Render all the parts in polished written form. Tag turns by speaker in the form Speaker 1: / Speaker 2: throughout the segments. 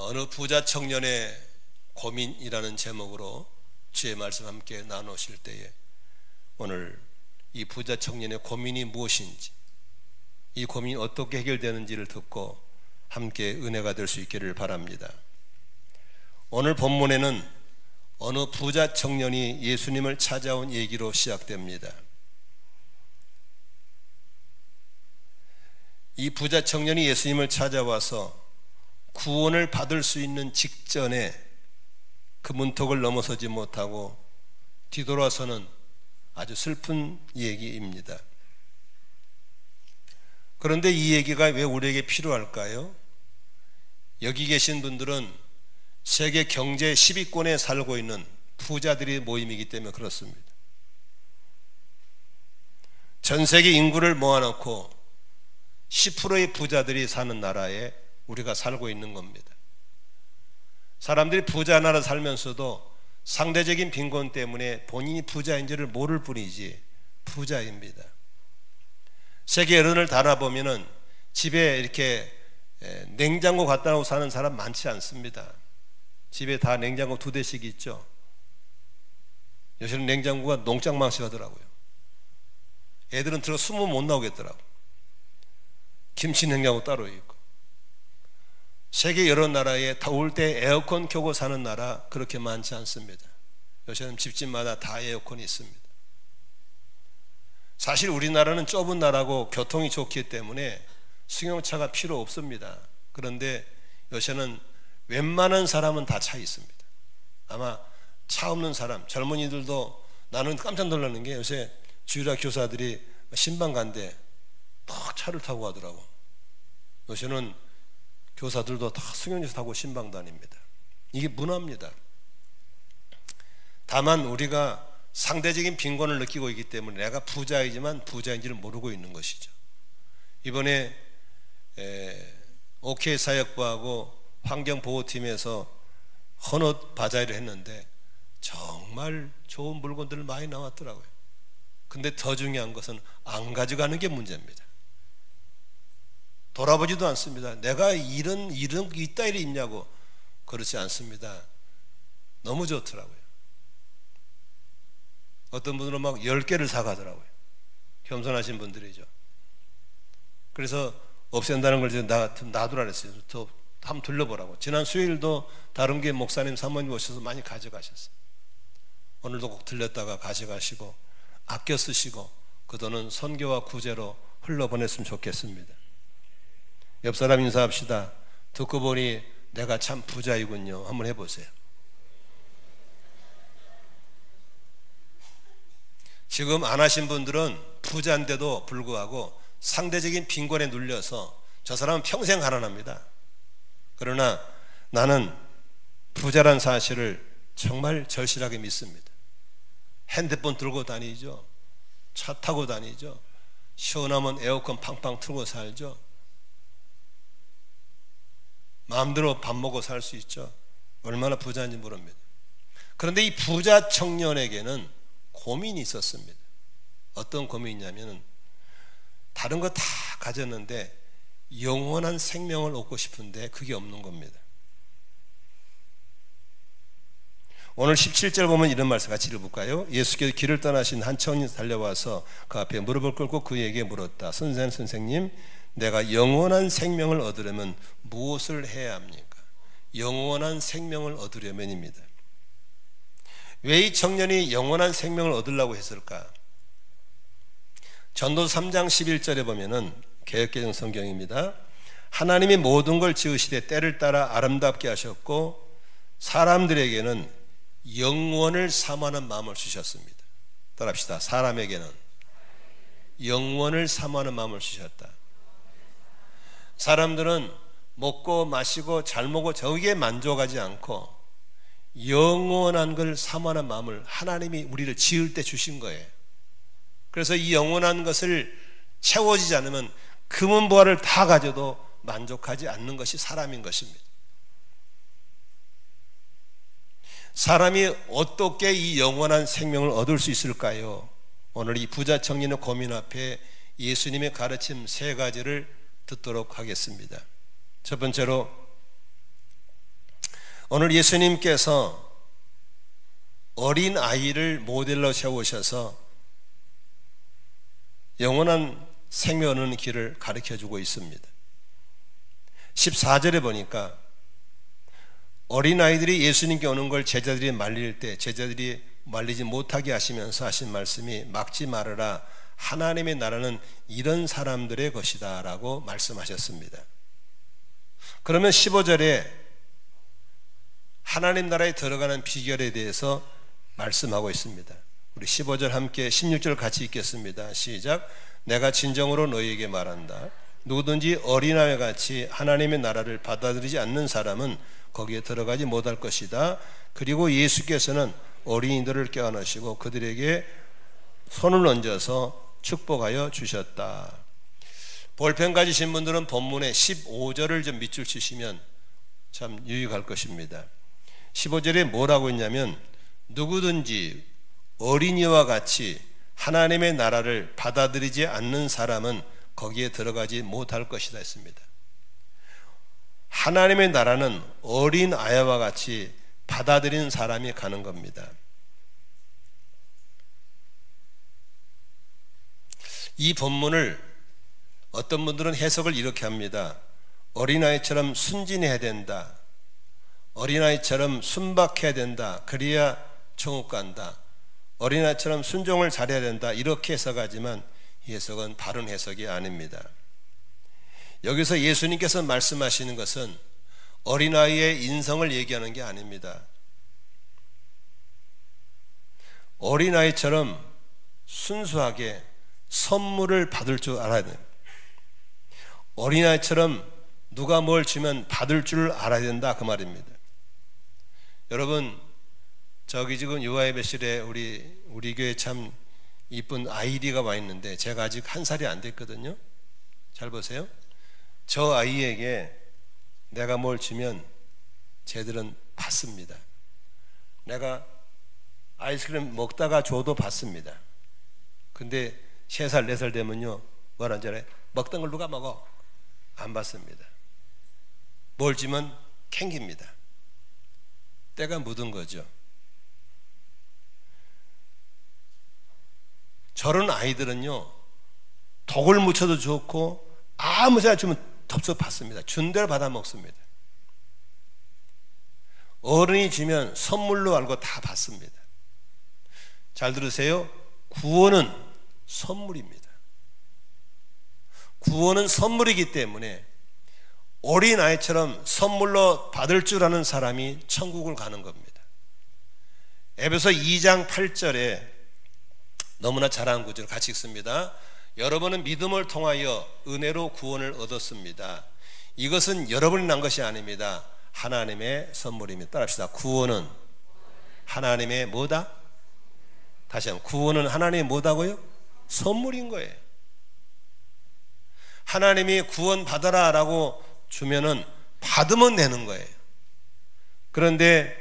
Speaker 1: 어느 부자 청년의 고민이라는 제목으로 주의 말씀 함께 나누실 때에 오늘 이 부자 청년의 고민이 무엇인지, 이 고민이 어떻게 해결되는지를 듣고 함께 은혜가 될 수 있기를 바랍니다. 오늘 본문에는 어느 부자 청년이 예수님을 찾아온 얘기로 시작됩니다. 이 부자 청년이 예수님을 찾아와서 구원을 받을 수 있는 직전에 그 문턱을 넘어서지 못하고 뒤돌아서는 아주 슬픈 얘기입니다. 그런데 이 얘기가 왜 우리에게 필요할까요? 여기 계신 분들은 세계 경제 10위권에 살고 있는 부자들의 모임이기 때문에 그렇습니다. 전 세계 인구를 모아놓고 10%의 부자들이 사는 나라에 우리가 살고 있는 겁니다. 사람들이 부자 나라 살면서도 상대적인 빈곤 때문에 본인이 부자인지를 모를 뿐이지 부자입니다. 세계 여론을 달아보면은 집에 이렇게 냉장고 갖다 놓고 사는 사람 많지 않습니다. 집에 다 냉장고 2대씩 있죠. 요새는 냉장고가 농장망치 하더라고요. 애들은 들어 숨으면 못 나오겠더라고. 김치 냉장고 따로 있고. 세계 여러 나라에 더울 때 에어컨 켜고 사는 나라 그렇게 많지 않습니다. 요새는 집집마다 다 에어컨이 있습니다. 사실 우리나라는 좁은 나라고 교통이 좋기 때문에 승용차가 필요 없습니다. 그런데 요새는 웬만한 사람은 다 차 있습니다. 아마 차 없는 사람, 젊은이들도 나는 깜짝 놀라는 게 요새 주일학 교사들이 신방 간대 딱 차를 타고 가더라고. 요새는 교사들도 다 승용차 타고 신방 다닙니다. 이게 문화입니다. 다만 우리가 상대적인 빈곤을 느끼고 있기 때문에 내가 부자이지만 부자인지를 모르고 있는 것이죠. 이번에 OK 사역부하고 환경보호팀에서 헌옷 바자회를 했는데 정말 좋은 물건들 많이 나왔더라고요. 근데 더 중요한 것은 안 가져가는 게 문제입니다. 돌아보지도 않습니다. 내가 이런 이따위를 입냐고. 그렇지 않습니다. 너무 좋더라고요. 어떤 분들은 막 10개를 사가더라고요. 겸손하신 분들이죠. 그래서 없앤다는 걸 놔두라 그랬어요. 더 한번 둘러보라고. 지난 수요일도 다른 게 목사님 사모님 오셔서 많이 가져가셨어요. 오늘도 꼭 들렸다가 가져가시고 아껴 쓰시고 그 돈은 선교와 구제로 흘러보냈으면 좋겠습니다. 옆 사람 인사합시다. 듣고 보니 내가 참 부자이군요. 한번 해보세요. 지금 안 하신 분들은 부자인데도 불구하고 상대적인 빈곤에 눌려서 저 사람은 평생 가난합니다. 그러나 나는 부자란 사실을 정말 절실하게 믿습니다. 핸드폰 들고 다니죠. 차 타고 다니죠. 시원하면 에어컨 팡팡 틀고 살죠. 마음대로 밥 먹고 살 수 있죠. 얼마나 부자인지 모릅니다. 그런데 이 부자 청년에게는 고민이 있었습니다. 어떤 고민이냐면 다른 거 다 가졌는데 영원한 생명을 얻고 싶은데 그게 없는 겁니다. 오늘 17절 보면 이런 말씀 같이 읽어볼까요? 예수께서 길을 떠나신 한 청년이 달려와서 그 앞에 무릎을 꿇고 그에게 물었다. 선생님, 내가 영원한 생명을 얻으려면 무엇을 해야 합니까? 영원한 생명을 얻으려면입니다. 왜 이 청년이 영원한 생명을 얻으려고 했을까? 전도서 3장 11절에 보면은 개역개정 성경입니다. 하나님이 모든 걸 지으시되 때를 따라 아름답게 하셨고 사람들에게는 영원을 사모하는 마음을 주셨습니다. 따라합시다. 사람에게는 영원을 사모하는 마음을 주셨다. 사람들은 먹고 마시고 잘 먹고 저기에 만족하지 않고 영원한 걸 사모하는 마음을 하나님이 우리를 지을 때 주신 거예요. 그래서 이 영원한 것을 채워지지 않으면 금은보화를 다 가져도 만족하지 않는 것이 사람인 것입니다. 사람이 어떻게 이 영원한 생명을 얻을 수 있을까요? 오늘 이 부자 청년의 고민 앞에 예수님의 가르침 3가지를 듣도록 하겠습니다. 첫 번째로 오늘 예수님께서 어린 아이를 모델로 세우셔서 영원한 생명 얻는 길을 가르쳐주고 있습니다. 14절에 보니까 어린아이들이 예수님께 오는 걸 제자들이 말릴 때 제자들이 말리지 못하게 하시면서 하신 말씀이 막지 말아라, 하나님의 나라는 이런 사람들의 것이다 라고 말씀하셨습니다. 그러면 15절에 하나님 나라에 들어가는 비결에 대해서 말씀하고 있습니다. 우리 15절 함께 16절 같이 읽겠습니다. 시작. 내가 진정으로 너희에게 말한다. 누구든지 어린아이와 같이 하나님의 나라를 받아들이지 않는 사람은 거기에 들어가지 못할 것이다. 그리고 예수께서는 어린이들을 껴안으시고 그들에게 손을 얹어서 축복하여 주셨다. 볼펜 가지신 분들은 본문의 15절을 좀 밑줄 치시면 참 유익할 것입니다. 15절에 뭐라고 했냐면 누구든지 어린이와 같이 하나님의 나라를 받아들이지 않는 사람은 거기에 들어가지 못할 것이다 했습니다. 하나님의 나라는 어린 아이와 같이 받아들이는 사람이 가는 겁니다. 이 본문을 어떤 분들은 해석을 이렇게 합니다. 어린아이처럼 순진해야 된다. 어린아이처럼 순박해야 된다. 그래야 천국 간다. 어린아이처럼 순종을 잘해야 된다. 이렇게 해석하지만 이 해석은 바른 해석이 아닙니다. 여기서 예수님께서 말씀하시는 것은 어린아이의 인성을 얘기하는 게 아닙니다. 어린아이처럼 순수하게 선물을 받을 줄 알아야 돼요. 어린아이처럼 누가 뭘 주면 받을 줄 알아야 된다 그 말입니다. 여러분 저기 지금 유아예배실에 우리 교회 참 이쁜 아이리가 와 있는데 제가 아직 1살이 안 됐거든요. 잘 보세요. 저 아이에게 내가 뭘 주면 쟤들은 받습니다. 내가 아이스크림 먹다가 줘도 받습니다. 근데 3살 4살 되면요 뭐라는 줄 알아요? 먹던 걸 누가 먹어? 안 받습니다. 뭘 주면 캥깁니다. 때가 묻은 거죠. 저런 아이들은요 독을 묻혀도 좋고 아무 생각 주면 덥석 받습니다. 준 대로 받아 먹습니다. 어른이 주면 선물로 알고 다 받습니다. 잘 들으세요. 구원은 선물입니다. 구원은 선물이기 때문에 어린아이처럼 선물로 받을 줄 아는 사람이 천국을 가는 겁니다. 에베소 2장 8절에 너무나 잘하는 구절을 같이 읽습니다. 여러분은 믿음을 통하여 은혜로 구원을 얻었습니다. 이것은 여러분이 난 것이 아닙니다. 하나님의 선물입니다. 따라합시다. 구원은 하나님의 뭐다? 다시 한번 구원은 하나님의 뭐다고요? 선물인 거예요. 하나님이 구원 받아라 라고 주면은 받으면 되는 거예요. 그런데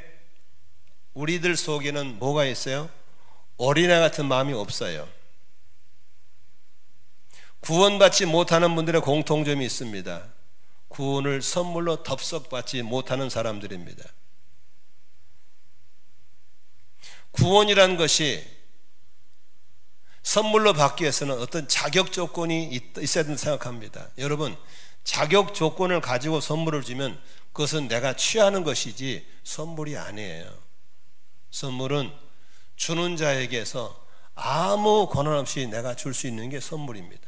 Speaker 1: 우리들 속에는 뭐가 있어요? 어린아이 같은 마음이 없어요. 구원받지 못하는 분들의 공통점이 있습니다. 구원을 선물로 덥석 받지 못하는 사람들입니다. 구원이라는 것이 선물로 받기 위해서는 어떤 자격 조건이 있어야 된다고 생각합니다. 여러분 자격 조건을 가지고 선물을 주면 그것은 내가 취하는 것이지 선물이 아니에요. 선물은 주는 자에게서 아무 권한 없이 내가 줄 수 있는 게 선물입니다.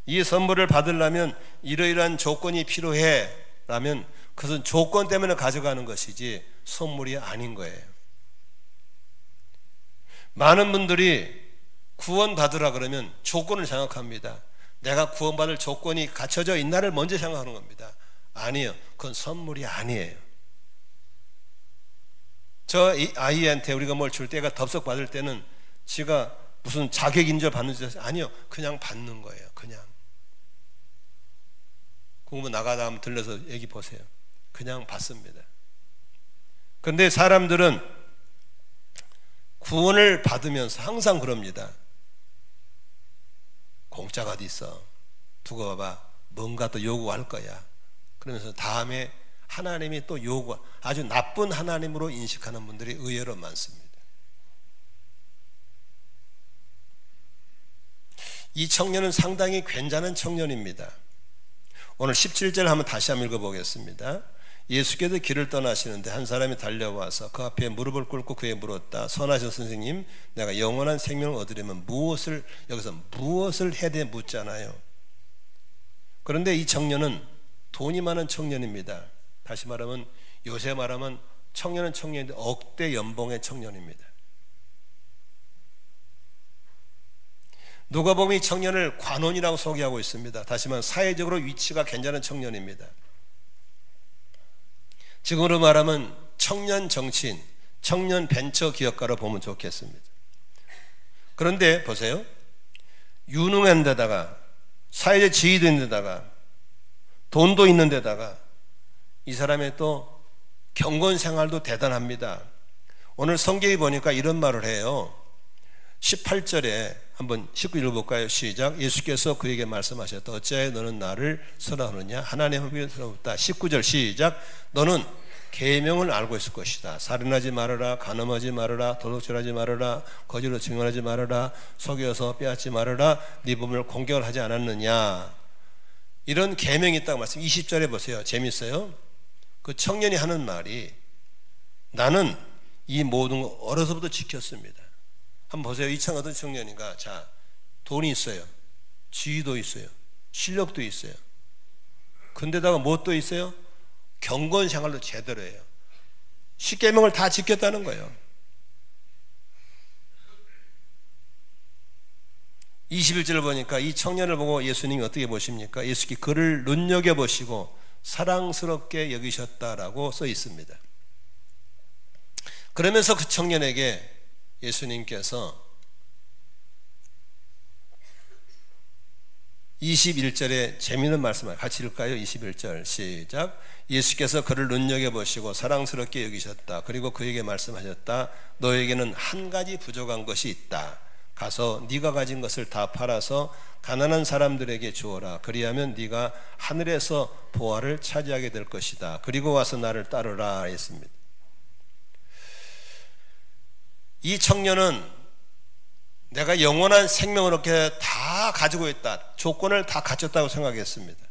Speaker 1: 이 선물을 받으려면 이러이러한 조건이 필요해 라면 그것은 조건 때문에 가져가는 것이지 선물이 아닌 거예요. 많은 분들이 구원 받으라 그러면 조건을 생각합니다. 내가 구원받을 조건이 갖춰져 있나를 먼저 생각하는 겁니다. 아니요, 그건 선물이 아니에요. 저 아이한테 우리가 뭘 줄 때가 덥석 받을 때는 지가 무슨 자격 인정 받는 줄 아니요, 그냥 받는 거예요. 그냥 공부 나가다 하면 들려서 얘기 보세요. 그냥 받습니다. 그런데 사람들은 구원을 받으면서 항상 그럽니다. 공짜가 어디 있어? 두고 봐봐. 뭔가 또 요구할 거야. 그러면서 다음에 하나님이 또 아주 나쁜 하나님으로 인식하는 분들이 의외로 많습니다. 이 청년은 상당히 괜찮은 청년입니다. 오늘 17절 한번 다시 한번 읽어보겠습니다. 예수께서 길을 떠나시는데 한 사람이 달려와서 그 앞에 무릎을 꿇고 그에게 물었다. 선하신 선생님, 내가 영원한 생명을 얻으려면 여기서 무엇을 해야 돼 묻잖아요. 그런데 이 청년은 돈이 많은 청년입니다. 다시 말하면 요새 말하면 청년은 청년인데 억대 연봉의 청년입니다. 누가복음이 청년을 관원이라고 소개하고 있습니다. 다시 말하면 사회적으로 위치가 괜찮은 청년입니다. 지금으로 말하면 청년 정치인, 청년 벤처 기업가로 보면 좋겠습니다. 그런데 보세요. 유능한 데다가 사회적 지위도 있는 데다가 돈도 있는 데다가 이 사람의 또 경건 생활도 대단합니다. 오늘 성경에 보니까 이런 말을 해요. 18절에 한번 19절 볼까요? 시작. 예수께서 그에게 말씀하셨다. 어찌하여 너는 나를 선호하느냐? 하나님 앞에 서럽다. 19절 시작. 너는 계명을 알고 있을 것이다. 살인하지 말아라, 간음하지 말아라, 도둑질하지 말아라, 거짓으로 증언하지 말아라, 속여서 빼앗지 말아라, 네 몸을 공격을 하지 않았느냐? 이런 계명이 있다고 말씀. 20절에 보세요. 재밌어요. 그 청년이 하는 말이 나는 이 모든 거 어려서부터 지켰습니다. 한번 보세요. 이 어떤 청년인가? 자, 돈이 있어요. 지위도 있어요. 실력도 있어요. 근데다가 무엇도 있어요? 경건 생활도 제대로 해요. 십계명을 다 지켰다는 거예요. 21절을 보니까 이 청년을 보고 예수님이 어떻게 보십니까? 예수님이 그를 눈여겨보시고 사랑스럽게 여기셨다라고 써 있습니다. 그러면서 그 청년에게 예수님께서 21절에 재미있는 말씀을 같이 읽을까요? 21절 시작. 예수께서 그를 눈여겨보시고 사랑스럽게 여기셨다. 그리고 그에게 말씀하셨다. 너에게는 한 가지 부족한 것이 있다. 가서 네가 가진 것을 다 팔아서 가난한 사람들에게 주어라. 그리하면 네가 하늘에서 보화를 차지하게 될 것이다. 그리고 와서 나를 따르라 했습니다. 이 청년은 내가 영원한 생명을 이렇게 다 가지고 있다. 조건을 다 갖췄다고 생각했습니다.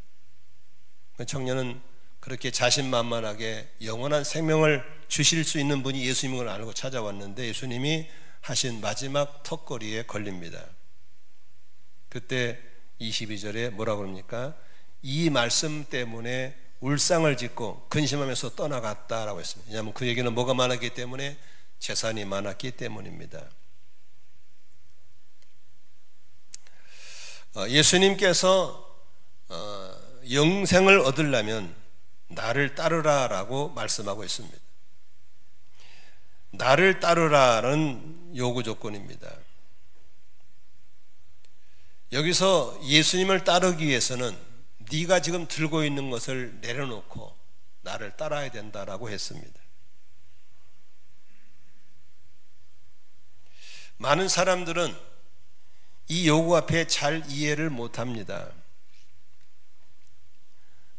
Speaker 1: 그 청년은 그렇게 자신만만하게 영원한 생명을 주실 수 있는 분이 예수님인 걸 알고 찾아왔는데 예수님이 하신 마지막 턱걸이에 걸립니다. 그때 22절에 뭐라고 그럽니까? 이 말씀 때문에 울상을 짓고 근심하면서 떠나갔다라고 했습니다. 왜냐하면 그에게는 뭐가 많았기 때문에 재산이 많았기 때문입니다. 예수님께서 영생을 얻으려면 나를 따르라라고 말씀하고 있습니다. 나를 따르라는 요구 조건입니다. 여기서 예수님을 따르기 위해서는 네가 지금 들고 있는 것을 내려놓고 나를 따라야 된다라고 했습니다. 많은 사람들은 이 요구 앞에 잘 이해를 못합니다.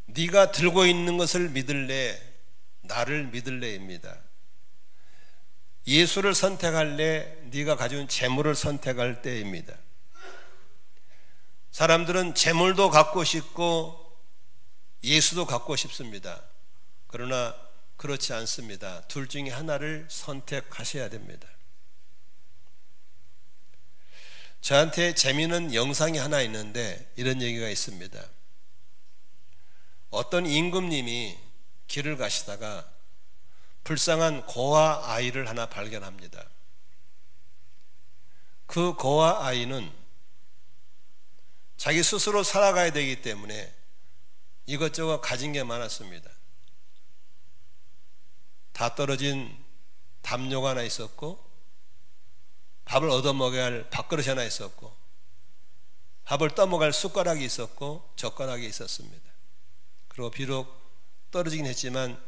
Speaker 1: 네가 들고 있는 것을 믿을래, 나를 믿을래입니다. 예수를 선택할래, 네가 가진 재물을 선택할 때입니다. 사람들은 재물도 갖고 싶고 예수도 갖고 싶습니다. 그러나 그렇지 않습니다. 둘 중에 하나를 선택하셔야 됩니다. 저한테 재미있는 영상이 하나 있는데 이런 얘기가 있습니다. 어떤 임금님이 길을 가시다가 불쌍한 고아 아이를 하나 발견합니다. 그 고아 아이는 자기 스스로 살아가야 되기 때문에 이것저것 가진 게 많았습니다. 다 떨어진 담요가 하나 있었고 밥을 얻어먹어야 할 밥그릇이 하나 있었고 밥을 떠먹을 숟가락이 있었고 젓가락이 있었습니다. 그리고 비록 떨어지긴 했지만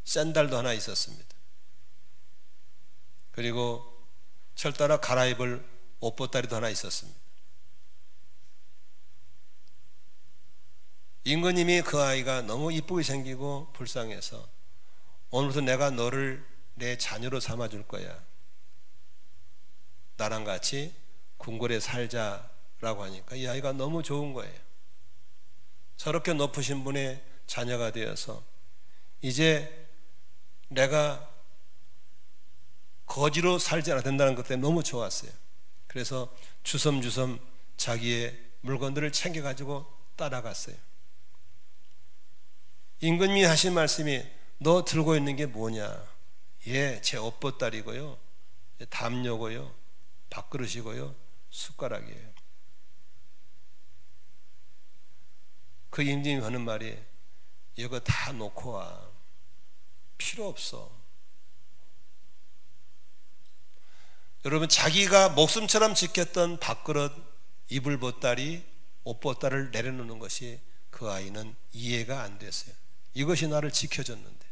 Speaker 1: 샌들도 하나 있었습니다. 그리고 철따라 갈아입을, 옷보따리도 하나 있었습니다. 임금님이 그 아이가 너무 이쁘게 생기고 불쌍해서 오늘부터 내가 너를 내 자녀로 삼아줄 거야. 나랑 같이 궁궐에 살자라고 하니까 이 아이가 너무 좋은 거예요. 저렇게 높으신 분의 자녀가 되어서 이제 내가 거지로 살지 않아도 된다는 것 때문에 너무 좋았어요. 그래서 주섬주섬 자기의 물건들을 챙겨가지고 따라갔어요. 임금님이 하신 말씀이 너 들고 있는 게 뭐냐? 예, 제 옷보따리고요, 담요고요, 밥그릇이고요, 숟가락이에요. 그 임금님이 하는 말이 이거 다 놓고 와. 필요 없어. 여러분, 자기가 목숨처럼 지켰던 밥그릇, 이불 보따리, 옷 보따리를 내려놓는 것이 그 아이는 이해가 안 됐어요. 이것이 나를 지켜줬는데.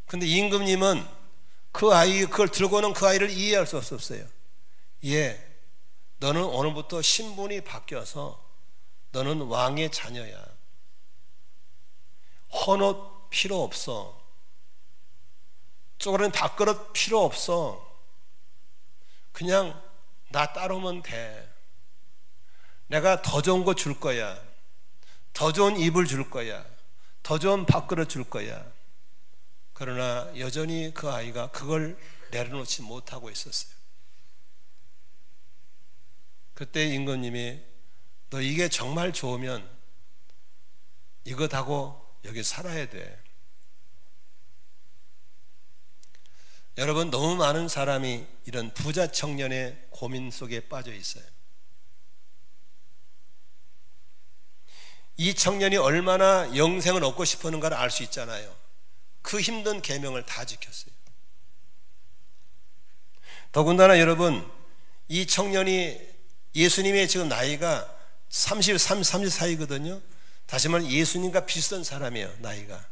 Speaker 1: 근데 임금님은 그 아이, 그걸 들고는 그 아이를 이해할 수 없었어요. 예, 너는 오늘부터 신분이 바뀌어서 너는 왕의 자녀야. 헌옷 필요 없어. 쪼그라든 밥그릇 필요 없어. 그냥 나 따르면 돼. 내가 더 좋은 거 줄 거야. 더 좋은 이불 줄 거야. 더 좋은 밥그릇 줄 거야. 그러나 여전히 그 아이가 그걸 내려놓지 못하고 있었어요. 그때 임금님이 너 이게 정말 좋으면 이것하고 여기 살아야 돼. 여러분, 너무 많은 사람이 이런 부자 청년의 고민 속에 빠져 있어요. 이 청년이 얼마나 영생을 얻고 싶었는가를 알 수 있잖아요. 그 힘든 계명을 다 지켰어요. 더군다나 여러분, 이 청년이 예수님의 지금 나이가 34이거든요. 다시 말하면 예수님과 비슷한 사람이에요, 나이가.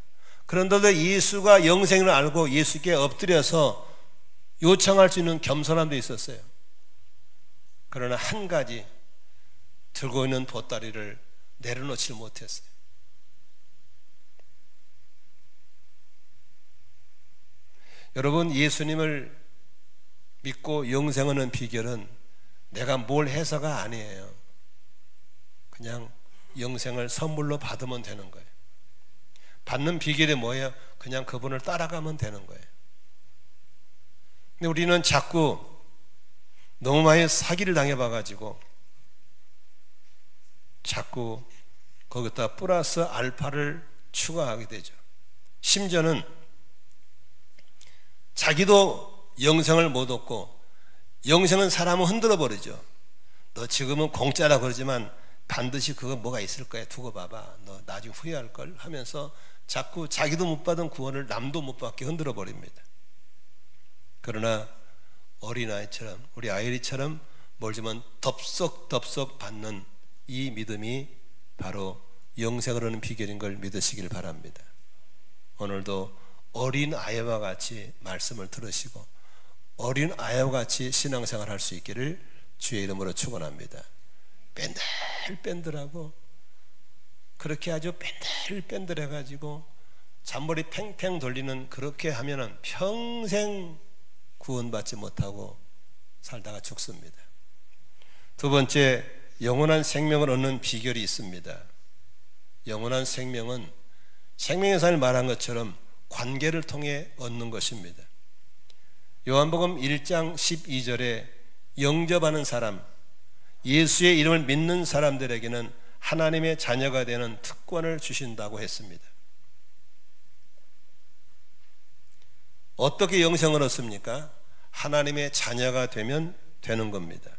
Speaker 1: 그런데도 예수가 영생을 알고 예수께 엎드려서 요청할 수 있는 겸손함도 있었어요. 그러나 한 가지, 들고 있는 보따리를 내려놓지 못했어요. 여러분, 예수님을 믿고 영생을 얻는 비결은 내가 뭘 해서가 아니에요. 그냥 영생을 선물로 받으면 되는 거예요. 받는 비결이 뭐예요? 그냥 그분을 따라가면 되는 거예요. 근데 우리는 자꾸 너무 많이 사기를 당해봐가지고 자꾸 거기다 플러스 알파를 추가하게 되죠. 심지어는 자기도 영생을 못 얻고 영생은 사람을 흔들어 버리죠. 너 지금은 공짜라 그러지만 반드시 그거 뭐가 있을 거야. 두고 봐봐. 너 나중에 후회할 걸 하면서 자꾸 자기도 못 받은 구원을 남도 못 받게 흔들어 버립니다. 그러나 어린아이처럼, 우리 아이리처럼 뭘 주면 덥석덥석 받는 이 믿음이 바로 영생을 얻는 비결인 걸 믿으시길 바랍니다. 오늘도 어린 아이와 같이 말씀을 들으시고 어린 아이와 같이 신앙생활 할 수 있기를 주의 이름으로 축원합니다. 뺀들뺀들하고 그렇게 아주 뺀들뺀들해가지고 잔머리 팽팽 돌리는 그렇게 하면은 평생 구원받지 못하고 살다가 죽습니다. 두 번째, 영원한 생명을 얻는 비결이 있습니다. 영원한 생명은 생명의 말한 것처럼 관계를 통해 얻는 것입니다. 요한복음 1장 12절에 영접하는 사람, 예수의 이름을 믿는 사람들에게는 하나님의 자녀가 되는 특권을 주신다고 했습니다. 어떻게 영생을 얻습니까? 하나님의 자녀가 되면 되는 겁니다.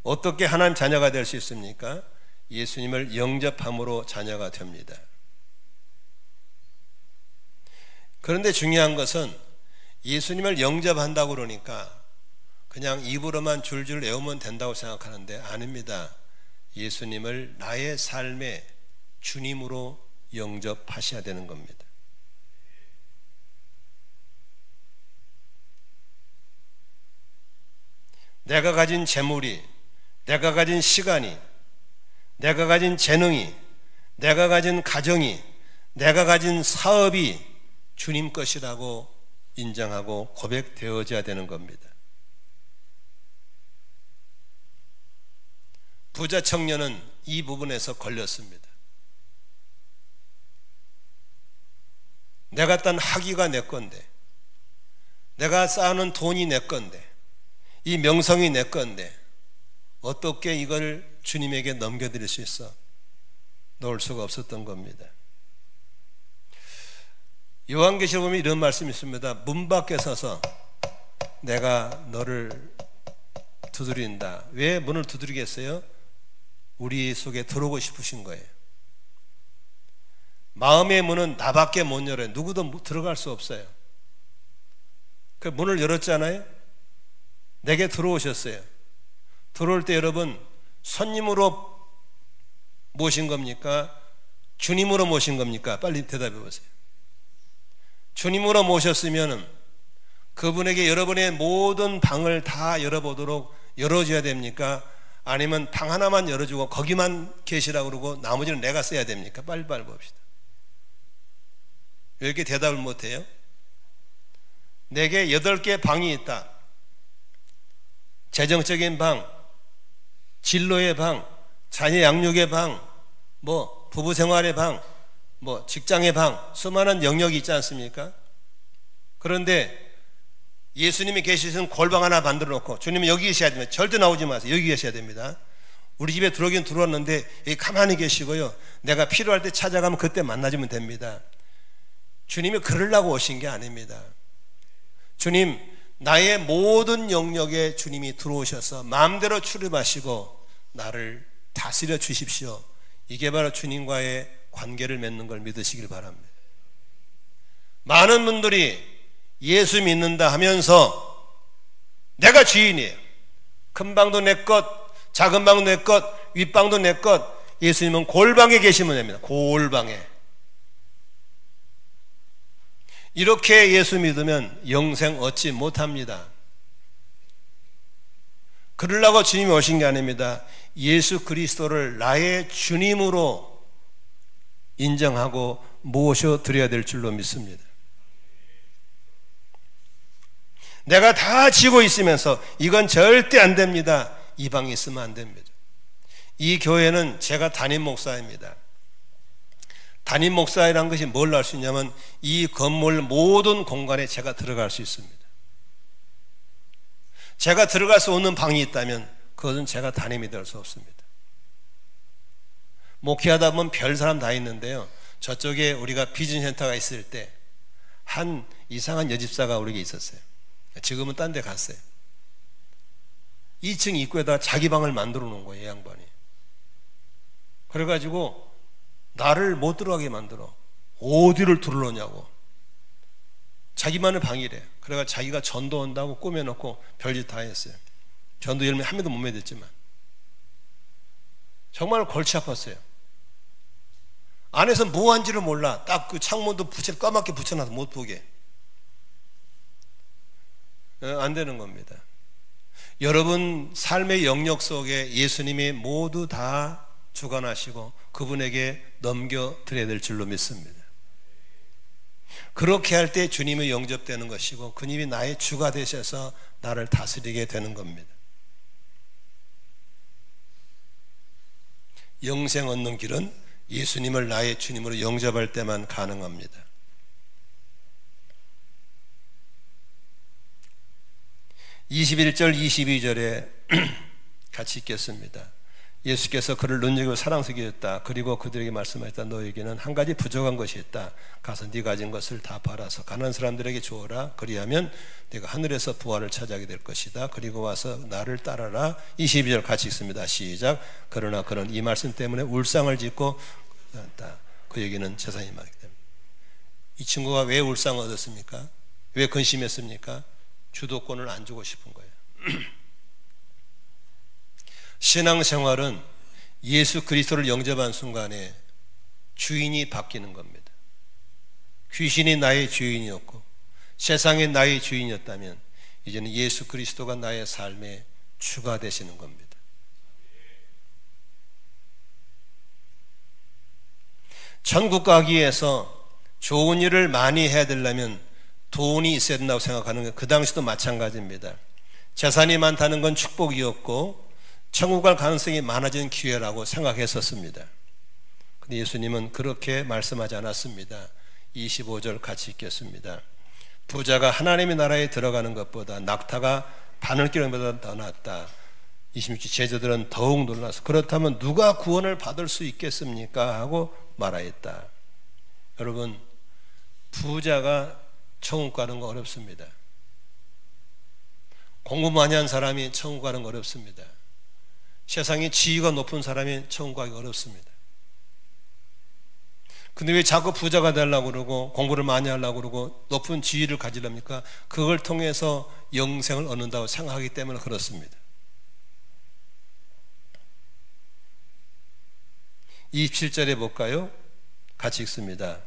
Speaker 1: 어떻게 하나님 자녀가 될 수 있습니까? 예수님을 영접함으로 자녀가 됩니다. 그런데 중요한 것은 예수님을 영접한다고 그러니까 그냥 입으로만 줄줄 외우면 된다고 생각하는데 아닙니다. 예수님을 나의 삶의 주님으로 영접하셔야 되는 겁니다. 내가 가진 재물이, 내가 가진 시간이, 내가 가진 재능이, 내가 가진 가정이, 내가 가진 사업이 주님 것이라고 인정하고 고백되어져야 되는 겁니다. 부자 청년은 이 부분에서 걸렸습니다. 내가 딴 학위가 내 건데, 내가 쌓아놓은 돈이 내 건데, 이 명성이 내 건데 어떻게 이걸 주님에게 넘겨드릴 수 있어? 놓을 수가 없었던 겁니다. 요한계시록 보면 이런 말씀이 있습니다. 문 밖에 서서 내가 너를 두드린다. 왜 문을 두드리겠어요? 우리 속에 들어오고 싶으신 거예요. 마음의 문은 나밖에 못 열어요. 누구도 들어갈 수 없어요. 그 문을 열었잖아요. 내게 들어오셨어요. 들어올 때 여러분 손님으로 모신 겁니까? 주님으로 모신 겁니까? 빨리 대답해 보세요. 주님으로 모셨으면 그분에게 여러분의 모든 방을 다 열어보도록 열어줘야 됩니까? 아니면 방 하나만 열어주고 거기만 계시라고 그러고 나머지는 내가 써야 됩니까? 빨리빨리 봅시다. 왜 이렇게 대답을 못해요? 내게 8개 방이 있다. 재정적인 방, 진로의 방, 자녀 양육의 방, 뭐 부부 생활의 방, 뭐 직장의 방, 수많은 영역이 있지 않습니까? 그런데 예수님이 계시는 골방 하나 만들어 놓고 주님은 여기 계셔야 됩니다. 절대 나오지 마세요. 여기 계셔야 됩니다. 우리 집에 들어오긴 들어왔는데 여기 가만히 계시고요. 내가 필요할 때 찾아가면 그때 만나주면 됩니다. 주님이 그러려고 오신 게 아닙니다. 주님, 나의 모든 영역에 주님이 들어오셔서 마음대로 출입하시고 나를 다스려 주십시오. 이게 바로 주님과의 관계를 맺는 걸 믿으시길 바랍니다. 많은 분들이 예수 믿는다 하면서 내가 주인이에요. 큰 방도 내 것, 작은 방도 내 것, 윗방도 내 것. 예수님은 골방에 계시면 됩니다. 골방에. 이렇게 예수 믿으면 영생 얻지 못합니다. 그러려고 주님이 오신 게 아닙니다. 예수 그리스도를 나의 주님으로 인정하고 모셔드려야 될 줄로 믿습니다. 내가 다 지고 있으면서 이건 절대 안 됩니다. 이 방에 있으면 안 됩니다. 이 교회는 제가 담임 목사입니다. 담임 목사라는 것이 뭘 할 수 있냐면 이 건물 모든 공간에 제가 들어갈 수 있습니다. 제가 들어갈 수 없는 방이 있다면 그것은 제가 담임이 될 수 없습니다. 목회하다 보면 별 사람 다 있는데요. 저쪽에 우리가 비전센터가 있을 때 한 이상한 여집사가 우리에게 있었어요. 지금은 딴 데 갔어요. 2층 입구에다 자기 방을 만들어 놓은 거예요, 이 양반이. 그래가지고 나를 못 들어가게 만들어. 어디를 들어오냐고. 자기만의 방이래. 그래가 자기가 전도 온다고 꾸며놓고 별짓 다 했어요. 전도 열매 한 명도 못 맺었지만 정말 골치 아팠어요. 안에서 뭐 한지를 몰라. 딱 그 창문도 까맣게 붙여놔서 못 보게. 안 되는 겁니다. 여러분 삶의 영역 속에 예수님이 모두 다 주관하시고 그분에게 넘겨드려야 될 줄로 믿습니다. 그렇게 할 때 주님이 영접되는 것이고 그님이 나의 주가 되셔서 나를 다스리게 되는 겁니다. 영생 얻는 길은 예수님을 나의 주님으로 영접할 때만 가능합니다. 21절 22절에 같이 읽겠습니다. 예수께서 그를 눈여기고 사랑스럽게 여겼다. 그리고 그들에게 말씀하셨다. 너에게는 한 가지 부족한 것이 있다. 가서 네 가진 것을 다 팔아서 가난한 사람들에게 주어라. 그리하면 네가 하늘에서 부활을 차지하게 될 것이다. 그리고 와서 나를 따라라. 22절 같이 읽습니다. 시작. 그러나 그는 이 말씀 때문에 울상을 짓고 그에게는 재산이 많기 때문에. 이 친구가 왜 울상을 얻었습니까? 왜 근심했습니까? 주도권을 안 주고 싶은 거예요. 신앙생활은 예수 그리스도를 영접한 순간에 주인이 바뀌는 겁니다. 귀신이 나의 주인이었고 세상이 나의 주인이었다면 이제는 예수 그리스도가 나의 삶의 주가 되시는 겁니다. 천국 가기 위해서 좋은 일을 많이 해야 되려면 돈이 있어야 된다고 생각하는 게 그 당시도 마찬가지입니다. 재산이 많다는 건 축복이었고 천국 갈 가능성이 많아지는 기회라고 생각했었습니다. 근데 예수님은 그렇게 말씀하지 않았습니다. 25절 같이 읽겠습니다. 부자가 하나님의 나라에 들어가는 것보다 낙타가 바늘기름보다 더 낫다. 26절 제자들은 더욱 놀라서 그렇다면 누가 구원을 받을 수 있겠습니까? 하고 말하였다. 여러분, 부자가 천국 가는 거 어렵습니다. 공부 많이 한 사람이 천국 가는 거 어렵습니다. 세상에 지위가 높은 사람이 천국 가기 어렵습니다. 근데 왜 자꾸 부자가 되려고 그러고 공부를 많이 하려고 그러고 높은 지위를 가지렵니까? 그걸 통해서 영생을 얻는다고 생각하기 때문에 그렇습니다. 27절에 볼까요? 같이 읽습니다.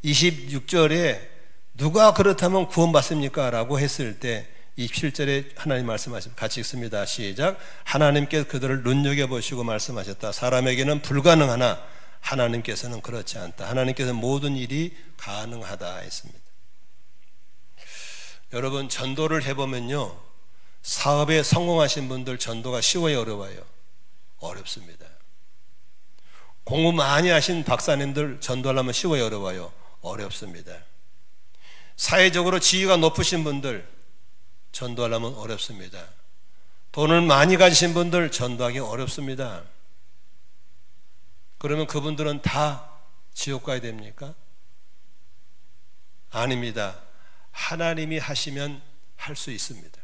Speaker 1: 26절에 누가 그렇다면 구원받습니까? 라고 했을 때 27절에 하나님 말씀하십니다. 같이 읽습니다. 시작. 하나님께서 그들을 눈여겨보시고 말씀하셨다. 사람에게는 불가능하나 하나님께서는 그렇지 않다. 하나님께서는 모든 일이 가능하다 했습니다. 여러분, 전도를 해보면요, 사업에 성공하신 분들 전도가 쉬워요, 어려워요? 어렵습니다. 공부 많이 하신 박사님들 전도하려면 쉬워요, 어려워요? 어렵습니다. 사회적으로 지위가 높으신 분들 전도하려면 어렵습니다. 돈을 많이 가지신 분들 전도하기 어렵습니다. 그러면 그분들은 다 지옥 가야 됩니까? 아닙니다. 하나님이 하시면 할 수 있습니다.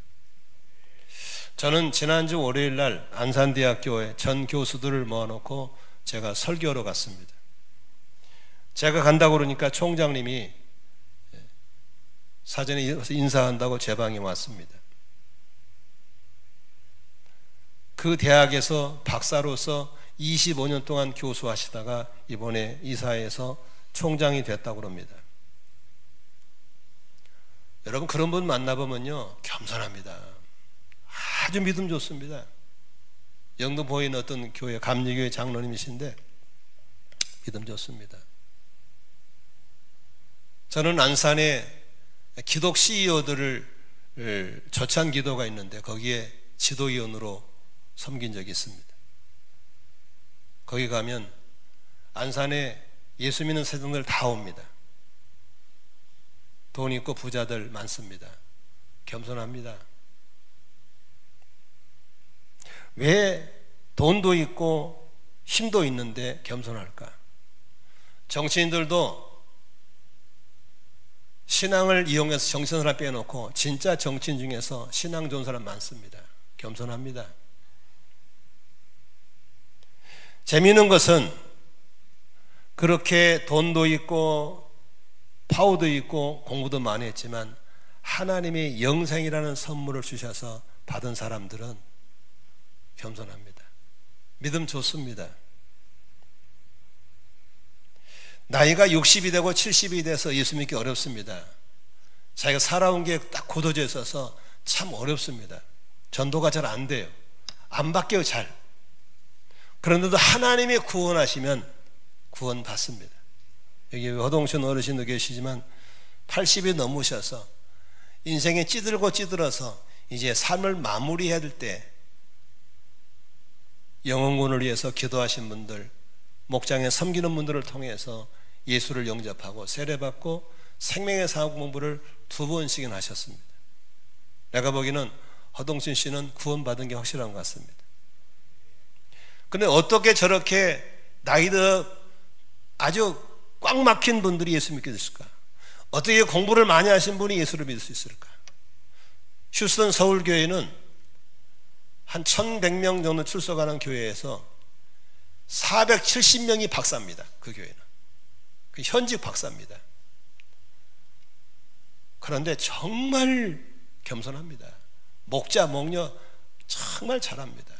Speaker 1: 저는 지난주 월요일 날 안산대학교에 전 교수들을 모아놓고 제가 설교하러 갔습니다. 제가 간다고 그러니까 총장님이 사전에 인사한다고 제 방에 왔습니다. 그 대학에서 박사로서 25년 동안 교수하시다가 이번에 이사해서 총장이 됐다고 합니다. 여러분, 그런 분 만나보면요, 겸손합니다. 아주 믿음 좋습니다. 영등포에 있는 어떤 교회, 감리교회 장로님이신데 믿음 좋습니다. 저는 안산에 기독 CEO들을 조찬 기도가 있는데 거기에 지도위원으로 섬긴 적이 있습니다. 거기 가면 안산에 예수 믿는 세상들 다 옵니다. 돈 있고 부자들 많습니다. 겸손합니다. 왜 돈도 있고 힘도 있는데 겸손할까? 정치인들도 신앙을 이용해서 정치인 사람 빼놓고 진짜 정치인 중에서 신앙 좋은 사람 많습니다. 겸손합니다. 재미있는 것은 그렇게 돈도 있고 파워도 있고 공부도 많이 했지만 하나님의 영생이라는 선물을 주셔서 받은 사람들은 겸손합니다. 믿음 좋습니다. 나이가 60이 되고 70이 돼서 예수 믿기 어렵습니다. 자기가 살아온 게 딱 굳어져 있어서 참 어렵습니다. 전도가 잘 안 돼요. 안 바뀌어요, 잘. 그런데도 하나님이 구원하시면 구원 받습니다. 여기 허동신 어르신도 계시지만 80이 넘으셔서 인생에 찌들고 찌들어서 이제 삶을 마무리해야 될 때 영혼군을 위해서 기도하신 분들, 목장에 섬기는 분들을 통해서 예수를 영접하고 세례받고 생명의 사업 공부를 2번씩이나 하셨습니다. 내가 보기에는 허동신 씨는 구원받은 게 확실한 것 같습니다. 근데 어떻게 저렇게 나이도 아주 꽉 막힌 분들이 예수 믿게 됐을까? 어떻게 공부를 많이 하신 분이 예수를 믿을 수 있을까? 휴스턴 서울교회는 한 1100명 정도 출석하는 교회에서 470명이 박사입니다. 그 교회는. 그 현직 박사입니다. 그런데 정말 겸손합니다. 목자, 목녀 정말 잘합니다.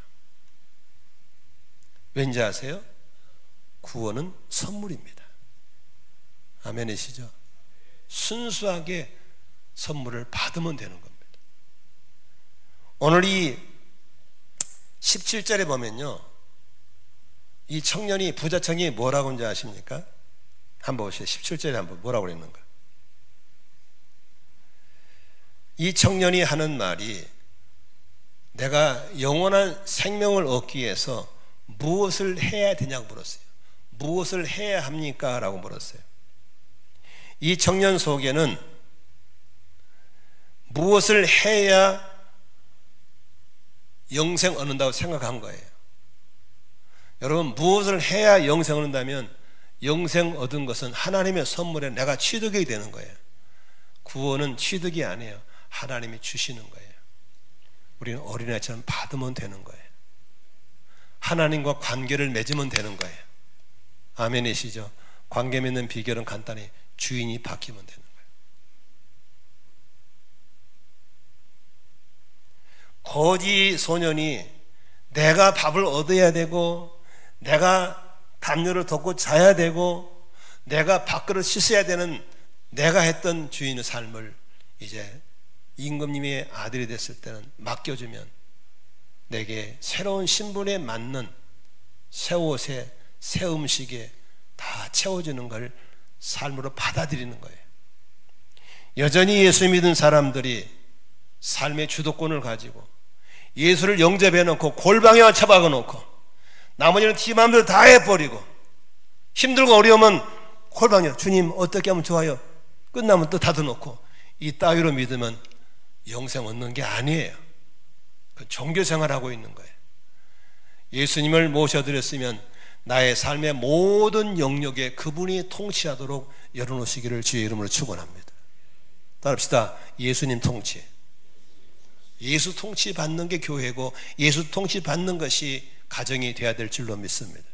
Speaker 1: 왠지 아세요? 구원은 선물입니다. 아멘이시죠? 순수하게 선물을 받으면 되는 겁니다. 오늘 이 17절에 보면요, 이 청년이 부자 청년이 뭐라고 하는지 아십니까? 한번 보세요. 17절에 한번 뭐라고 그랬는가? 이 청년이 하는 말이 내가 영원한 생명을 얻기 위해서 무엇을 해야 되냐고 물었어요. 무엇을 해야 합니까? 라고 물었어요. 이 청년 속에는 무엇을 해야 영생 얻는다고 생각한 거예요. 여러분, 무엇을 해야 영생 얻는다면 영생 얻은 것은 하나님의 선물에 내가 취득이 되는 거예요. 구원은 취득이 아니에요. 하나님이 주시는 거예요. 우리는 어린아이처럼 받으면 되는 거예요. 하나님과 관계를 맺으면 되는 거예요. 아멘이시죠? 관계 맺는 비결은 간단히 주인이 바뀌면 되는 거예요. 거지 소년이 내가 밥을 얻어야 되고 내가 담요를 덮고 자야 되고 내가 밥그릇 씻어야 되는 내가 했던 주인의 삶을 이제 임금님의 아들이 됐을 때는 맡겨주면 내게 새로운 신분에 맞는 새 옷에 새 음식에 다 채워주는 걸 삶으로 받아들이는 거예요. 여전히 예수 믿은 사람들이 삶의 주도권을 가지고 예수를 영접해 놓고 골방에만 처박아 놓고 나머지는 지 마음대로 다 해버리고 힘들고 어려우면 골방에 주님 어떻게 하면 좋아요? 끝나면 또 닫아놓고 이 따위로 믿으면 영생 얻는 게 아니에요. 그 종교생활하고 있는 거예요. 예수님을 모셔드렸으면 나의 삶의 모든 영역에 그분이 통치하도록 열어놓으시기를 주의 이름으로 축원합니다. 따릅시다. 예수님 통치. 예수 통치 받는 게 교회고 예수 통치 받는 것이 가정이 되어야 될 줄로 믿습니다.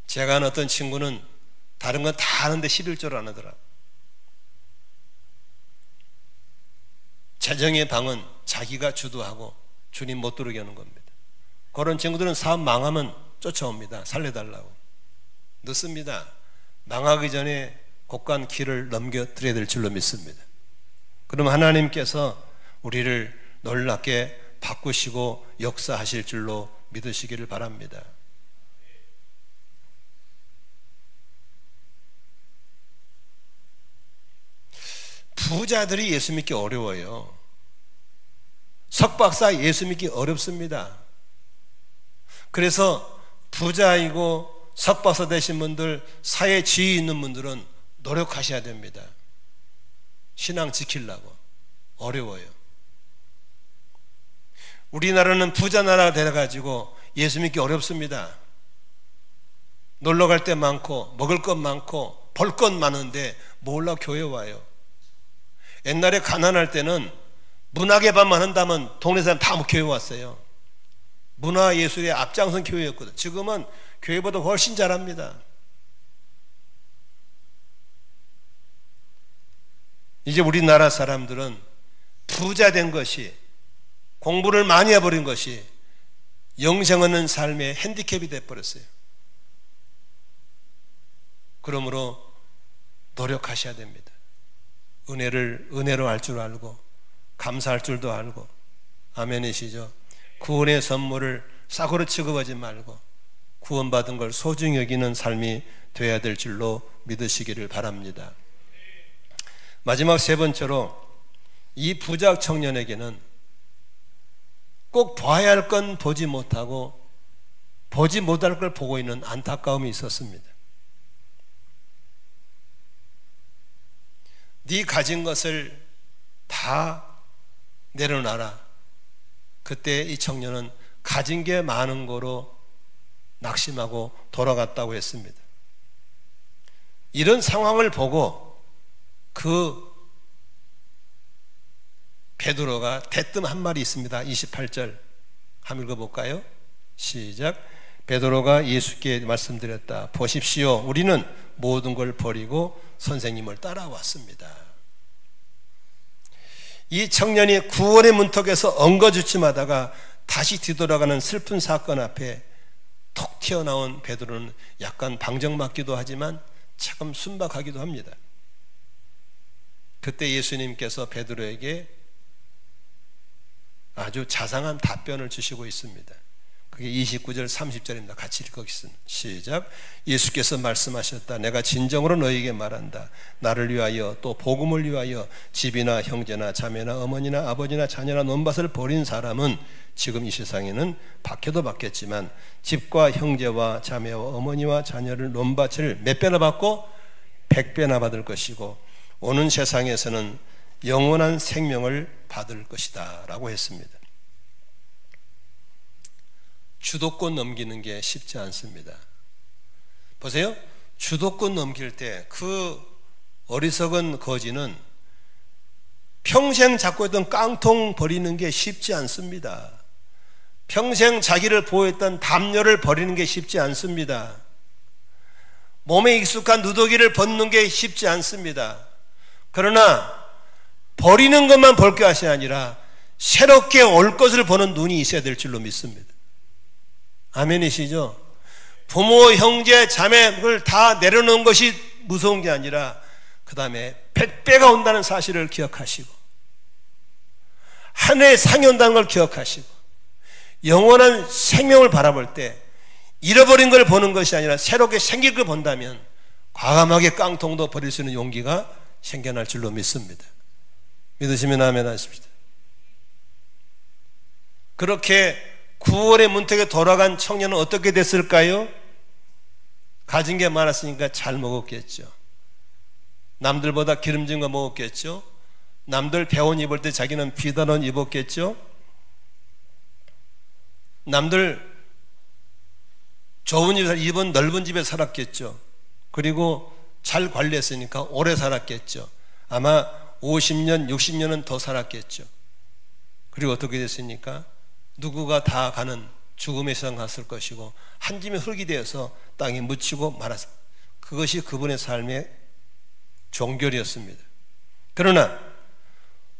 Speaker 1: 제가 아는 어떤 친구는 다른 건 다 하는데 11조를 안 하더라. 재정의 방은 자기가 주도하고 주님 못 들어오게 하는 겁니다. 그런 친구들은 사업 망하면 쫓아옵니다. 살려달라고. 늦습니다. 망하기 전에 곧간 길을 넘겨드려야 될 줄로 믿습니다. 그럼 하나님께서 우리를 놀랍게 바꾸시고 역사하실 줄로 믿으시기를 바랍니다. 부자들이 예수 믿기 어려워요. 석박사 예수 믿기 어렵습니다. 그래서 부자이고 석박사 되신 분들, 사회 지위 있는 분들은 노력하셔야 됩니다. 신앙 지키려고. 어려워요. 우리나라는 부자 나라가 돼가지고 예수 믿기 어렵습니다. 놀러 갈 때 많고 먹을 것 많고 볼 것 많은데 몰라 교회 와요. 옛날에 가난할 때는 문학의 밤만 한다면 동네 사람 다 교회 왔어요. 문화예술의 앞장선 교회였거든. 지금은 교회보다 훨씬 잘합니다. 이제 우리나라 사람들은 부자 된 것이, 공부를 많이 해버린 것이 영생 얻는 삶의 핸디캡이 돼버렸어요. 그러므로 노력하셔야 됩니다. 은혜를 은혜로 알 줄 알고 감사할 줄도 알고. 아멘이시죠? 구원의 선물을 싸구려 취급하지 말고 구원받은 걸 소중히 여기는 삶이 되어야 될 줄로 믿으시기를 바랍니다. 마지막 세 번째로, 이 부자 청년에게는 꼭 봐야 할 건 보지 못하고 보지 못할 걸 보고 있는 안타까움이 있었습니다. 네 가진 것을 다 내려놔라. 그때 이 청년은 가진 게 많은 거로 낙심하고 돌아갔다고 했습니다. 이런 상황을 보고 그 베드로가 대뜸 한 말이 있습니다. 28절 한번 읽어볼까요? 시작. 베드로가 예수께 말씀드렸다. 보십시오, 우리는 모든 걸 버리고 선생님을 따라왔습니다. 이 청년이 구원의 문턱에서 엉거주춤하다가 다시 뒤돌아가는 슬픈 사건 앞에 톡 튀어나온 베드로는 약간 방정맞기도 하지만 참 순박하기도 합니다. 그때 예수님께서 베드로에게 아주 자상한 답변을 주시고 있습니다. 그게 29절 30절입니다. 같이 읽겠습니다. 시작. 예수께서 말씀하셨다. 내가 진정으로 너희에게 말한다. 나를 위하여 또 복음을 위하여 집이나 형제나 자매나 어머니나 아버지나 자녀나 논밭을 버린 사람은 지금 이 세상에는 박해도 받겠지만 집과 형제와 자매와 어머니와 자녀를 논밭을 몇 배나 받고 100배나 받을 것이고 오는 세상에서는 영원한 생명을 받을 것이다 라고 했습니다. 주도권 넘기는 게 쉽지 않습니다. 보세요. 주도권 넘길 때 그 어리석은 거지는 평생 잡고 있던 깡통 버리는 게 쉽지 않습니다. 평생 자기를 보호했던 담요를 버리는 게 쉽지 않습니다. 몸에 익숙한 누더기를 벗는 게 쉽지 않습니다. 그러나 버리는 것만 볼 것이 아니라 새롭게 올 것을 보는 눈이 있어야 될 줄로 믿습니다. 아멘이시죠? 부모, 형제, 자매를 다 내려놓은 것이 무서운 게 아니라 그 다음에 100배가 온다는 사실을 기억하시고 하늘의 상이 온다는 걸 기억하시고 영원한 생명을 바라볼 때 잃어버린 걸 보는 것이 아니라 새롭게 생길 걸 본다면 과감하게 깡통도 버릴 수 있는 용기가 생겨날 줄로 믿습니다. 믿으시면 아멘 하십시다. 그렇게 9월의 문턱에 돌아간 청년은 어떻게 됐을까요? 가진 게 많았으니까 잘 먹었겠죠. 남들보다 기름진 거 먹었겠죠. 남들 배옷 입을 때 자기는 비단 옷 입었겠죠. 남들 좋은 집에서 입은 넓은 집에 살았겠죠. 그리고 잘 관리했으니까 오래 살았겠죠. 아마 50년, 60년은 더 살았겠죠. 그리고 어떻게 됐습니까? 누구가 다 가는 죽음의 세상 갔을 것이고 한 짐의 흙이 되어서 땅에 묻히고 말았습니다. 그것이 그분의 삶의 종결이었습니다. 그러나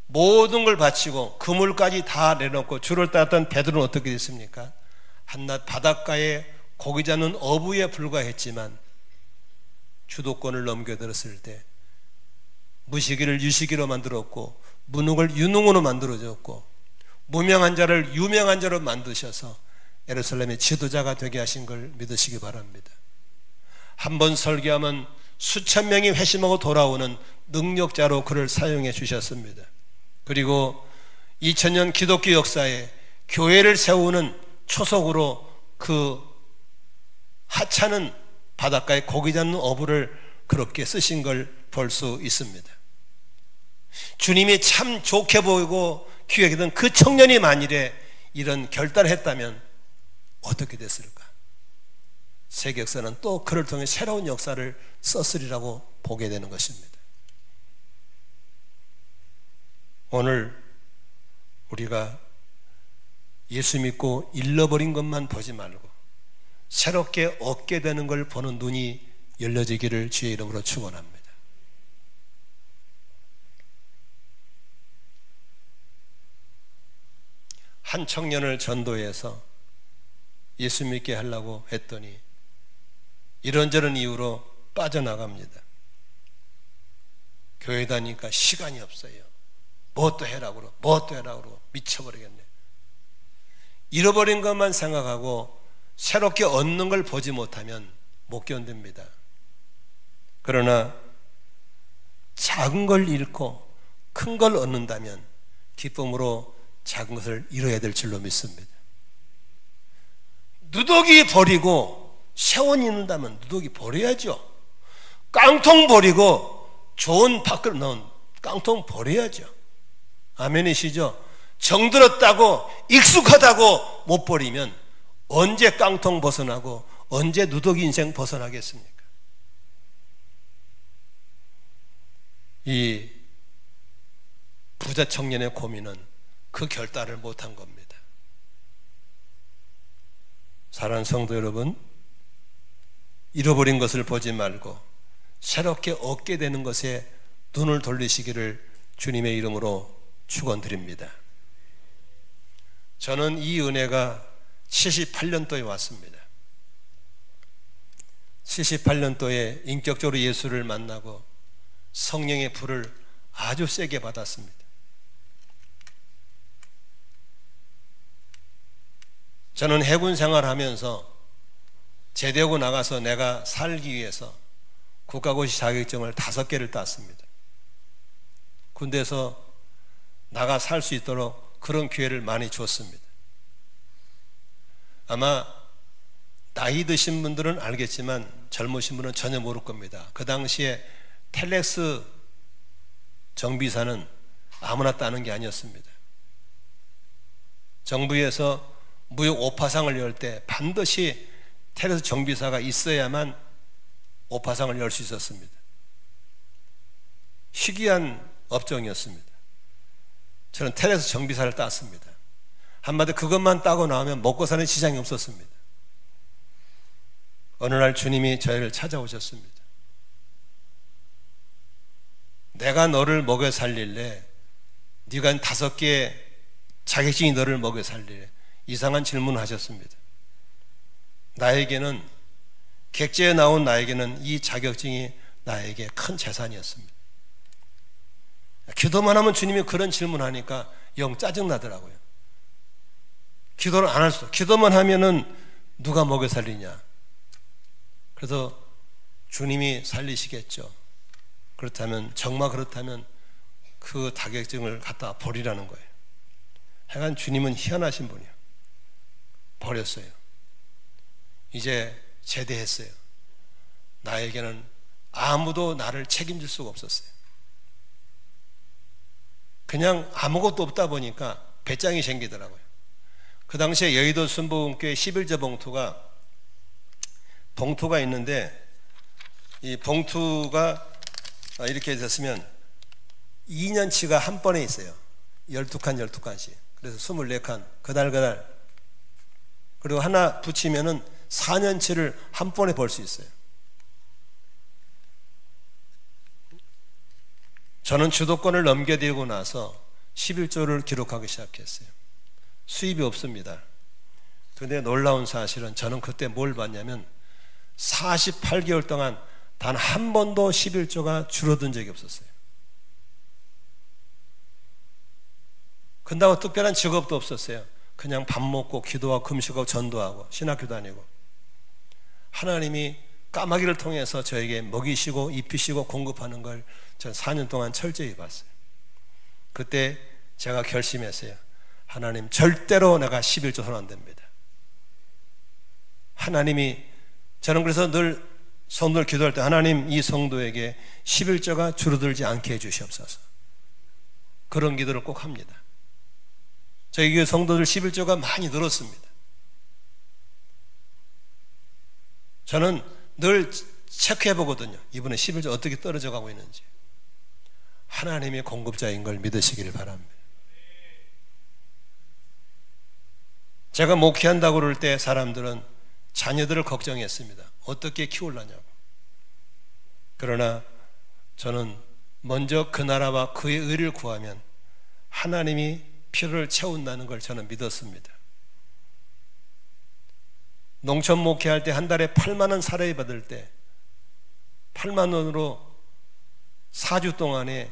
Speaker 1: 모든 걸 바치고 그물까지 다 내놓고 주를 따랐던 베드로는 어떻게 됐습니까? 한낱 바닷가에 고기 잡는 어부에 불과했지만 주도권을 넘겨들었을 때 무시기를 유시기로 만들었고 무능을 유능으로 만들어줬고 무명한 자를 유명한 자로 만드셔서 예루살렘의 지도자가 되게 하신 걸 믿으시기 바랍니다. 한번 설교하면 수천 명이 회심하고 돌아오는 능력자로 그를 사용해 주셨습니다. 그리고 2000년 기독교 역사에 교회를 세우는 초석으로 그 하찮은 바닷가에 고기 잡는 어부를 그렇게 쓰신 걸 볼 수 있습니다. 주님이 참 좋게 보이고 기획했던 그 청년이 만일에 이런 결단을 했다면 어떻게 됐을까? 세계 역사는 또 그를 통해 새로운 역사를 썼으리라고 보게 되는 것입니다. 오늘 우리가 예수 믿고 잃어버린 것만 보지 말고 새롭게 얻게 되는 걸 보는 눈이 열려지기를 주의 이름으로 축원합니다. 한 청년을 전도해서 예수 믿게 하려고 했더니 이런저런 이유로 빠져나갑니다. 교회 다니니까 시간이 없어요. 무엇도 해라고 그러고 무엇도 해라고 그러고 미쳐버리겠네. 잃어버린 것만 생각하고 새롭게 얻는 걸 보지 못하면 못 견딥니다. 그러나 작은 걸 잃고 큰 걸 얻는다면 기쁨으로 작은 것을 잃어야 될 줄로 믿습니다. 누더기 버리고 세원 잃는다면 누더기 버려야죠. 깡통 버리고 좋은 밥그릇 넣은 깡통 버려야죠. 아멘이시죠? 정들었다고 익숙하다고 못 버리면 언제 깡통 벗어나고 언제 누더기 인생 벗어나겠습니까? 이 부자 청년의 고민은 그 결단을 못한 겁니다. 사랑하는 성도 여러분, 잃어버린 것을 보지 말고 새롭게 얻게 되는 것에 눈을 돌리시기를 주님의 이름으로 축원드립니다. 저는 이 은혜가 78년도에 왔습니다. 78년도에 인격적으로 예수를 만나고 성령의 불을 아주 세게 받았습니다. 저는 해군 생활하면서 제대하고 나가서 내가 살기 위해서 국가고시 자격증을 5개를 땄습니다. 군대에서 나가 살 수 있도록 그런 기회를 많이 줬습니다. 아마 나이 드신 분들은 알겠지만 젊으신 분은 전혀 모를 겁니다. 그 당시에 텔렉스 정비사는 아무나 따는 게 아니었습니다. 정부에서 무역 오파상을 열 때 반드시 텔렉스 정비사가 있어야만 오파상을 열 수 있었습니다. 희귀한 업종이었습니다. 저는 텔렉스 정비사를 땄습니다. 한마디로 그것만 따고 나오면 먹고 사는 시장이 없었습니다. 어느 날 주님이 저희를 찾아오셨습니다. 내가 너를 먹여 살릴래? 네가 5개의 자격증이 너를 먹여 살리래? 이상한 질문을 하셨습니다. 나에게는, 객지에 나온 나에게는 이 자격증이 나에게 큰 재산이었습니다. 기도만 하면 주님이 그런 질문하니까 영 짜증나더라고요. 기도를 안 할 수, 기도만 하면은 누가 먹여 살리냐. 그래서 주님이 살리시겠죠. 그렇다면, 정말 그렇다면 그 자격증을 갖다 버리라는 거예요. 하여간 주님은 희한하신 분이에요. 버렸어요. 이제 제대했어요. 나에게는 아무도 나를 책임질 수가 없었어요. 그냥 아무것도 없다 보니까 배짱이 생기더라고요. 그 당시에 여의도 순복음교회 11조 봉투가 있는데, 이 봉투가 이렇게 됐으면 2년치가 한 번에 있어요. 12칸씩. 그래서 24칸, 그달. 그리고 하나 붙이면은 4년치를 한 번에 벌 수 있어요. 저는 주도권을 넘겨드리고 나서 11조를 기록하기 시작했어요. 수입이 없습니다. 그런데 놀라운 사실은 저는 그때 뭘 봤냐면 48개월 동안 단 한 번도 11조가 줄어든 적이 없었어요. 근다고 특별한 직업도 없었어요. 그냥 밥 먹고 기도하고 금식하고 전도하고 신학교 다니고, 하나님이 까마귀를 통해서 저에게 먹이시고 입히시고 공급하는 걸 전 4년 동안 철저히 봤어요. 그때 제가 결심했어요. 하나님, 절대로 내가 11조 손 안 됩니다. 하나님이, 저는 그래서 늘 성도를 기도할 때 하나님, 이 성도에게 11조가 줄어들지 않게 해주시옵소서. 그런 기도를 꼭 합니다. 저희 교회 성도들 11조가 많이 늘었습니다. 저는 늘 체크해 보거든요. 이번에 11조 어떻게 떨어져 가고 있는지. 하나님이 공급자인 걸 믿으시기를 바랍니다. 제가 목회한다고 그럴 때 사람들은 자녀들을 걱정했습니다. 어떻게 키우려냐고. 그러나 저는 먼저 그 나라와 그의 의를 구하면 하나님이 필요를 채운다는 걸 저는 믿었습니다. 농촌 목회할 때 한 달에 8만 원 사례 받을 때 8만 원으로 4주 동안에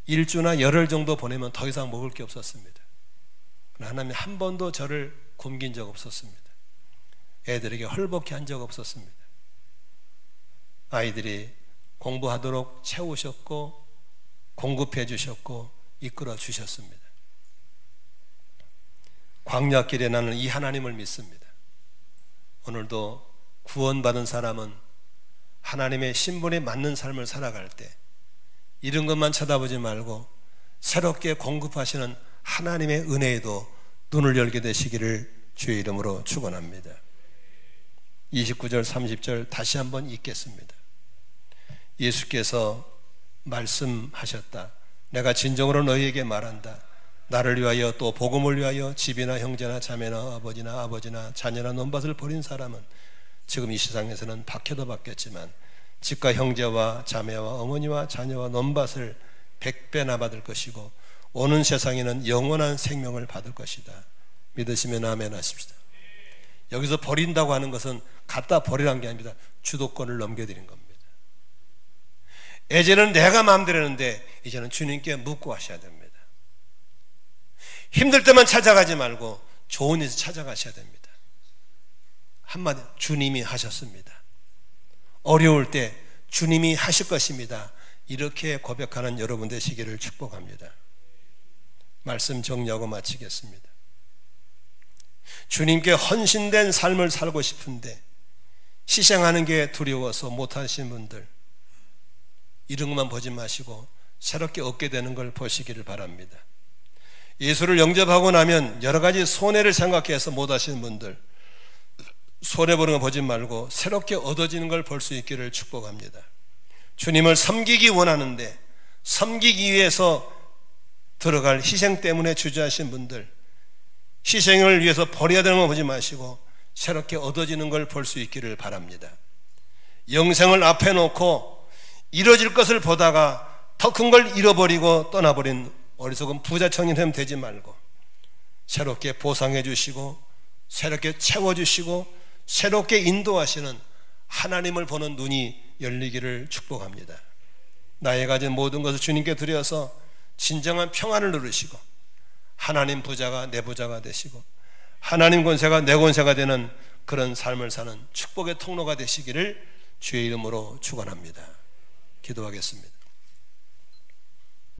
Speaker 1: 일주나 열흘 정도 보내면 더 이상 먹을 게 없었습니다. 하나님이 한 번도 저를 굶긴 적 없었습니다. 애들에게 헐벗게 한 적 없었습니다. 아이들이 공부하도록 채우셨고 공급해 주셨고 이끌어 주셨습니다. 광야길에 나는 이 하나님을 믿습니다. 오늘도 구원받은 사람은 하나님의 신분에 맞는 삶을 살아갈 때 이런 것만 쳐다보지 말고 새롭게 공급하시는 하나님의 은혜에도 눈을 열게 되시기를 주의 이름으로 축원합니다. 29절 30절 다시 한번 읽겠습니다. 예수께서 말씀하셨다. 내가 진정으로 너희에게 말한다. 나를 위하여 또 복음을 위하여 집이나 형제나 자매나 아버지나 자녀나 논밭을 버린 사람은 지금 이 세상에서는 박해도 받겠지만 집과 형제와 자매와 어머니와 자녀와 논밭을 100배나 받을 것이고 오는 세상에는 영원한 생명을 받을 것이다. 믿으시면 아멘 하십시다. 여기서 버린다고 하는 것은 갖다 버리라는 게 아닙니다. 주도권을 넘겨드린 겁니다. 예전에는 내가 마음대로 했는데 이제는 주님께 묻고 하셔야 됩니다. 힘들 때만 찾아가지 말고 좋은 일 찾아가셔야 됩니다. 한마디 주님이 하셨습니다. 어려울 때 주님이 하실 것입니다. 이렇게 고백하는 여러분 되시기를 축복합니다. 말씀 정리하고 마치겠습니다. 주님께 헌신된 삶을 살고 싶은데 희생하는 게 두려워서 못하신 분들, 이런 것만 보지 마시고 새롭게 얻게 되는 걸 보시기를 바랍니다. 예수를 영접하고 나면 여러 가지 손해를 생각해서 못하시는 분들, 손해보는 거 보지 말고 새롭게 얻어지는 걸 볼 수 있기를 축복합니다. 주님을 섬기기 원하는데 섬기기 위해서 들어갈 희생 때문에 주저하신 분들, 희생을 위해서 버려야 되는 거 보지 마시고 새롭게 얻어지는 걸 볼 수 있기를 바랍니다. 영생을 앞에 놓고 이뤄질 것을 보다가 더 큰 걸 잃어버리고 떠나버린 어리석은 부자 청년처럼 되지 말고 새롭게 보상해 주시고 새롭게 채워주시고 새롭게 인도하시는 하나님을 보는 눈이 열리기를 축복합니다. 나의 가진 모든 것을 주님께 드려서 진정한 평안을 누리시고 하나님 부자가 내 부자가 되시고 하나님 권세가 내 권세가 되는 그런 삶을 사는 축복의 통로가 되시기를 주의 이름으로 축원합니다. 기도하겠습니다.